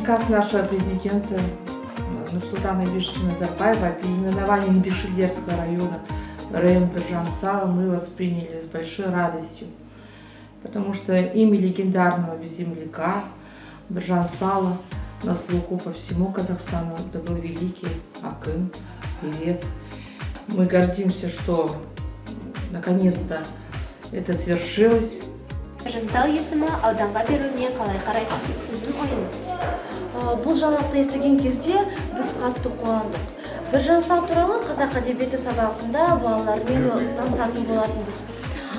Приказ нашего президента Нурсултана Абишевича Назарбаева о переименовании Бишкекского района в район Биржан-Сала мы восприняли с большой радостью, потому что имя легендарного безземляка Биржан-Сала на слуху по всему Казахстану. Это был великий акын, певец. Мы гордимся, что наконец-то это свершилось. Биржан-Сал есімі ауданға беруіне қалай қарайсыз? Сіздің ойыңыз? Бұл жаңалықты естіген кезде біз қатты қуандық. Биржан-Сал туралы қазақ әдебиеті сабағында балалармен танысатын болатынбыз.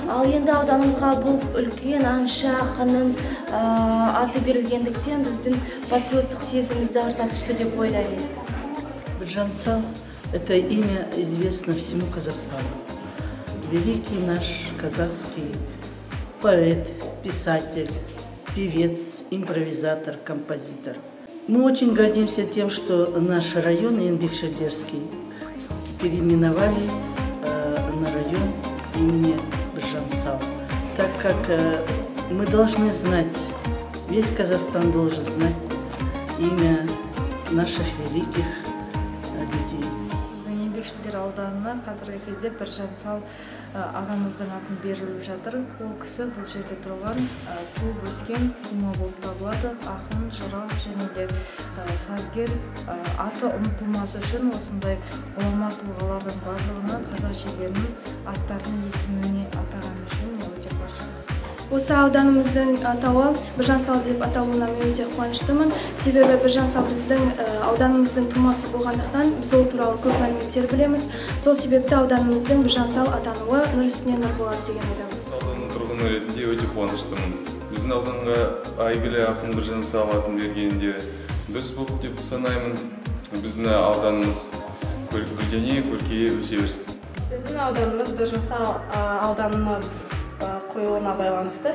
Ал енді ауданымызға бұл үлкен аңшы ақынның аты берілгендіктен біздің патриоттық сезімімізді арта түсті деп ойлаймын. Биржан-Сал – это имя известно всему Казахстану. Великий наш казахский поэт, писатель, певец, импровизатор, композитор. Мы очень гордимся тем, что наш район Бишкекский переименовали на район имени Биржан-Сал, так как мы должны знать, весь Казахстан должен знать имя наших великих людей. Бишкек ауданына қазіргі кезде Биржан-Сал ағамыздың атын беріліп жатыр. Ол кісі бұл жерде тұрған, туып өскен тума болып табылады. Ақын, жырау және де сазгер аты ұмытылмас үшін осындай ғұлама тұлғалардың барлығына қазақ жерлерінің аттарының есіміне атаған үшін өте қуаныштымын. Осы ауданымыздың атауы Биржан-Сал деп аталуына мен өте қуаныштымын. Себебі Биржан-Сал біздің ауданымыздың тумасы болғандықтан біз ол туралы көп мәліметтер білеміз. Сол себепті ауданымыздың Биржан-Сал атануы нұр үстіне нұр болады деген ойдамын. Ауданның тұрғыны ретінде өте қуаныштымын. Біздің ауданға әйгілі ақын Биржан-Сал атын бергенде дұрыс болды деп санаймын. Біздің ауданымыз гүлдене, көркейе өсе берсін. Біздің ауданымыз Биржан-Сал ауданына қойылуына байланысты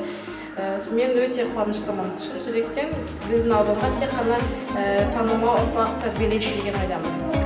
мен өте қуаныштымын. Шын жүректен біздің ауданға тек қана танымал ұрпақ тәрбиелейді деген ойдамын.